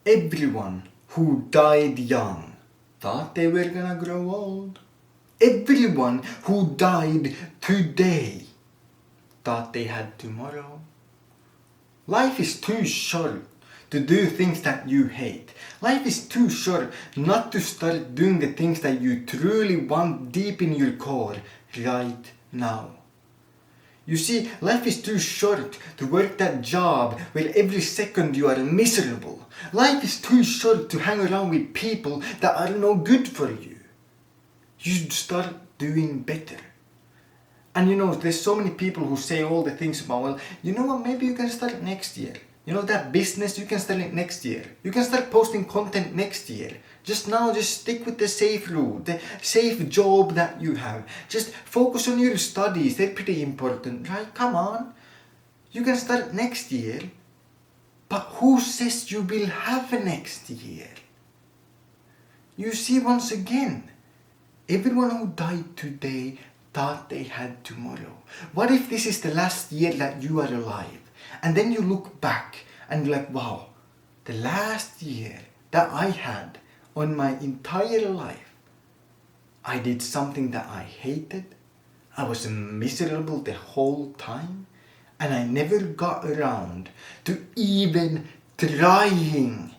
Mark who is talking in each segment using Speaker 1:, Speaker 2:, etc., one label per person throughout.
Speaker 1: Everyone who died young thought they were gonna grow old. Everyone who died today thought they had tomorrow. Life is too short to do things that you hate. Life is too short not to start doing the things that you truly want deep in your core right now. You see, life is too short to work that job where every second you are miserable. Life is too short to hang around with people that are no good for you. You should start doing better. And there's so many people who say all the things about, well, you know what, maybe you can start it next year. That business, you can start it next year. You can start posting content next year. Just stick with the safe route, the safe job that you have. Just focus on your studies, they're pretty important, right? Come on. You can start next year. But who says you will have a next year? You see, once again, everyone who died today thought they had tomorrow. What if this is the last year that you are alive? And then you look back and you're like, wow, the last year that I had on my entire life, I did something that I hated. I was miserable the whole time. And I never got around to even trying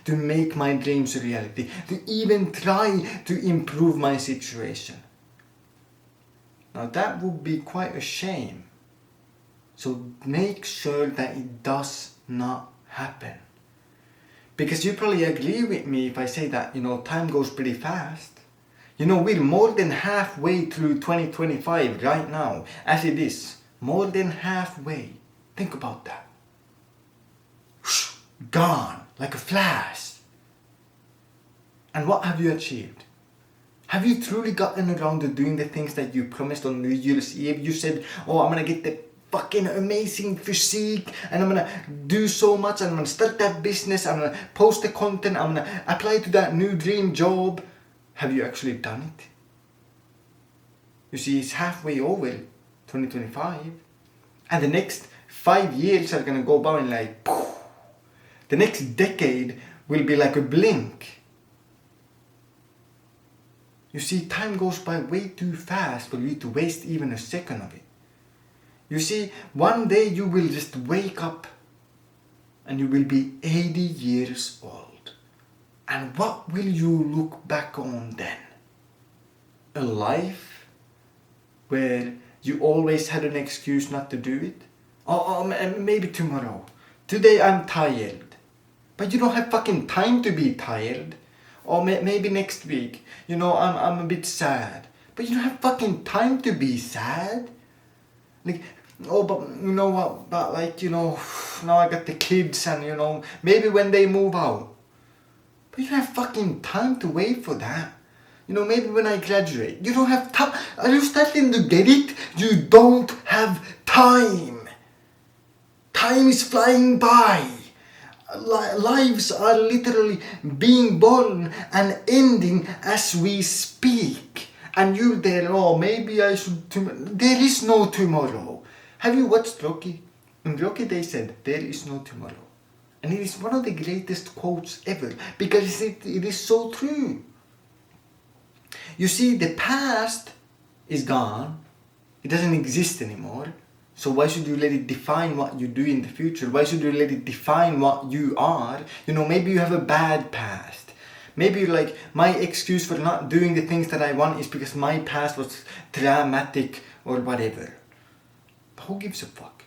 Speaker 1: to make my dreams a reality, to even try to improve my situation. Now that would be quite a shame. So make sure that it does not happen. Because you probably agree with me if I say that, time goes pretty fast. We're more than halfway through 2025 right now, as it is. More than halfway. Think about that. Gone, like a flash. And what have you achieved? Have you truly gotten around to doing the things that you promised on New Year's Eve? You said, oh, I'm gonna get the fucking amazing physique and I'm gonna do so much and I'm gonna start that business, I'm gonna post the content, I'm gonna apply to that new dream job. Have you actually done it? You see, it's halfway over 2025 and the next 5 years are gonna go by and like poof. The next decade will be like a blink. You see, time goes by way too fast for you to waste even a second of it. You see, one day you will just wake up and you will be 80 years old. And what will you look back on then? A life where you always had an excuse not to do it? Or maybe tomorrow. Today I'm tired. But you don't have fucking time to be tired. Or maybe next week, I'm a bit sad. But you don't have fucking time to be sad. Like, oh, but you know what, but like, now I got the kids and maybe when they move out. But you don't have fucking time to wait for that. Maybe when I graduate. You don't have time. Are you starting to get it? You don't have time. Time is flying by. Lives are literally being born and ending as we speak. And you're there, oh, maybe I should... There is no tomorrow. Have you watched Rocky? In Rocky they said, there is no tomorrow. And it is one of the greatest quotes ever. Because it is so true. You see, the past is gone. It doesn't exist anymore. So why should you let it define what you do in the future? Why should you let it define what you are? Maybe you have a bad past. Maybe you're like, my excuse for not doing the things that I want is because my past was traumatic or whatever. But who gives a fuck?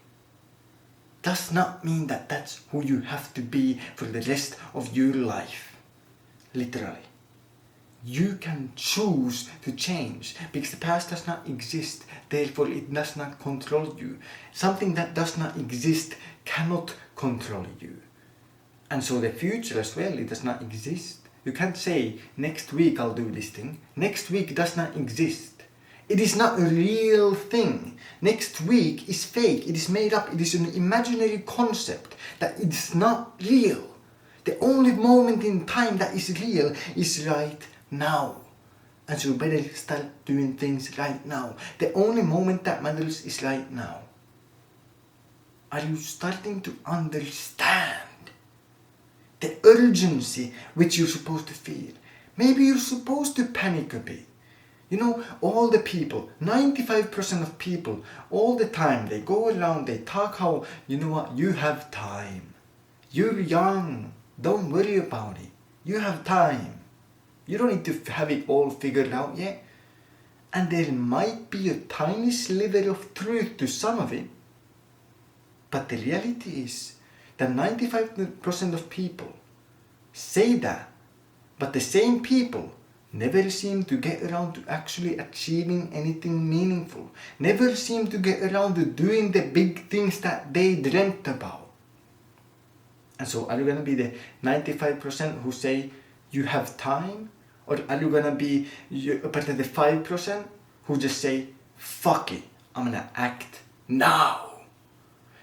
Speaker 1: Does not mean that that's who you have to be for the rest of your life. Literally. You can choose to change because the past does not exist, therefore it does not control you. Something that does not exist cannot control you. And so the future as well, it does not exist. You can't say, next week I'll do this thing. Next week does not exist. It is not a real thing. Next week is fake, it is made up, it is an imaginary concept that is not real. The only moment in time that is real is right now. And so you better start doing things right now. The only moment that matters is right now. Are you starting to understand? urgency which you're supposed to feel. Maybe you're supposed to panic a bit. You know, all the people, 95% of people, all the time, they go around, they talk how, you know what, you have time. You're young. Don't worry about it. You have time. You don't need to have it all figured out yet. And there might be a tiny sliver of truth to some of it. But the reality is that 95% of people say that, but the same people never seem to get around to actually achieving anything meaningful. Never seem to get around to doing the big things that they dreamt about. And so are you going to be the 95% who say you have time? Or are you going to be part of the 5% who just say, fuck it, I'm going to act now?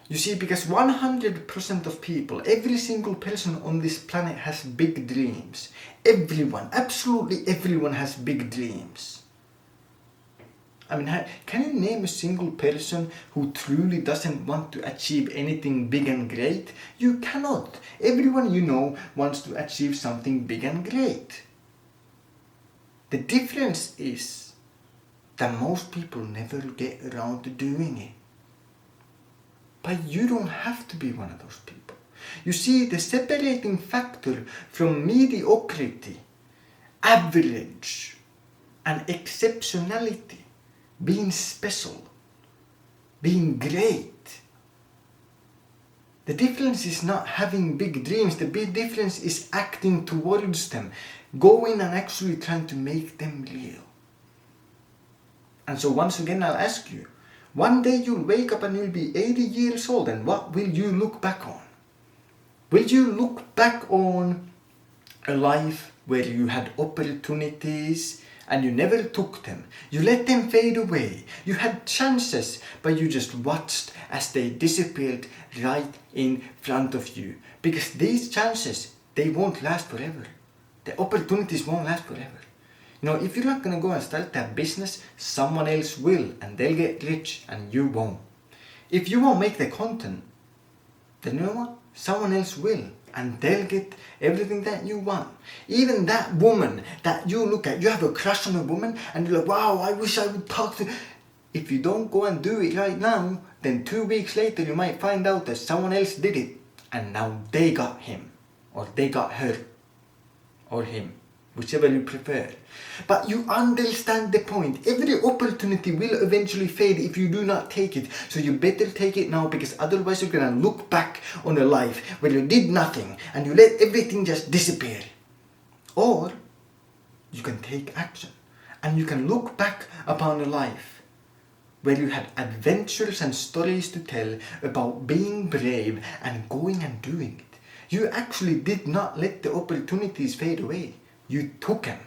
Speaker 1: You see, because 100% of people, every single person on this planet has big dreams. Everyone, absolutely everyone has big dreams. I mean, can you name a single person who truly doesn't want to achieve anything big and great? You cannot. Everyone you know wants to achieve something big and great. The difference is that most people never get around to doing it. But you don't have to be one of those people. You see, the separating factor from mediocrity, average, and exceptionality, being special, being great, the difference is not having big dreams. The big difference is acting towards them, going and actually trying to make them real. And so once again, I'll ask you, one day you'll wake up and you'll be 80 years old, and what will you look back on? Will you look back on a life where you had opportunities and you never took them? You let them fade away. You had chances, but you just watched as they disappeared right in front of you. Because these chances, they won't last forever. The opportunities won't last forever. You know, if you're not going to go and start that business, someone else will, and they'll get rich and you won't. If you won't make the content, then you know what? Someone else will, and they'll get everything that you want. Even that woman that you look at, you have a crush on a woman and you're like, wow, I wish I would talk to. If you don't go and do it right now, then 2 weeks later you might find out that someone else did it, and now they got him, or they got her, or him. Whichever you prefer. But you understand the point. Every opportunity will eventually fade if you do not take it. So you better take it now, because otherwise you're going to look back on a life where you did nothing and you let everything just disappear. Or you can take action and you can look back upon a life where you had adventures and stories to tell about being brave and going and doing it. You actually did not let the opportunities fade away. You took them,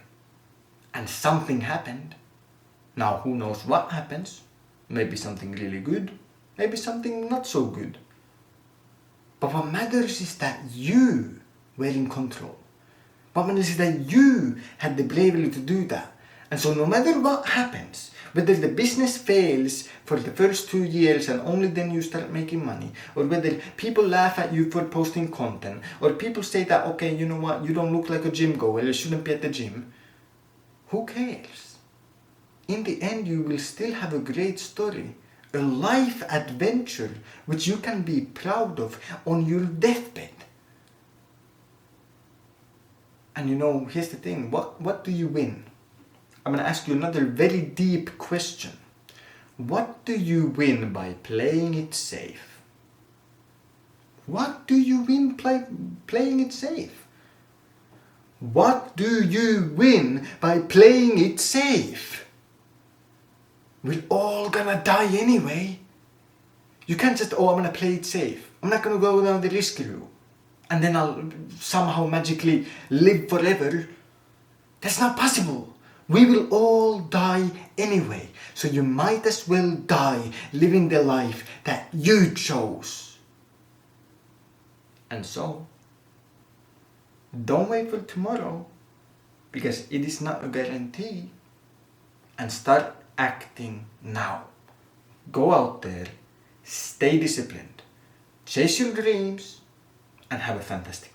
Speaker 1: and something happened. Now who knows what happens? Maybe something really good, maybe something not so good. But what matters is that you were in control. What matters is that you had the bravery to do that. And so no matter what happens, whether the business fails for the first 2 years and only then you start making money, or whether people laugh at you for posting content, or people say that, okay, you know what, you don't look like a gym goer, you shouldn't be at the gym, who cares? In the end, you will still have a great story, a life adventure which you can be proud of on your deathbed. And you know, here's the thing, what do you win? I'm going to ask you another very deep question. What do you win by playing it safe? What do you win by playing it safe? What do you win by playing it safe? We're all gonna die anyway. You can't just, I'm gonna play it safe. I'm not gonna go down the risk route and then I'll somehow magically live forever. That's not possible. We will all die anyway, so you might as well die living the life that you chose. And so, don't wait for tomorrow, because it is not a guarantee, and start acting now. Go out there, stay disciplined, chase your dreams, and have a fantastic day.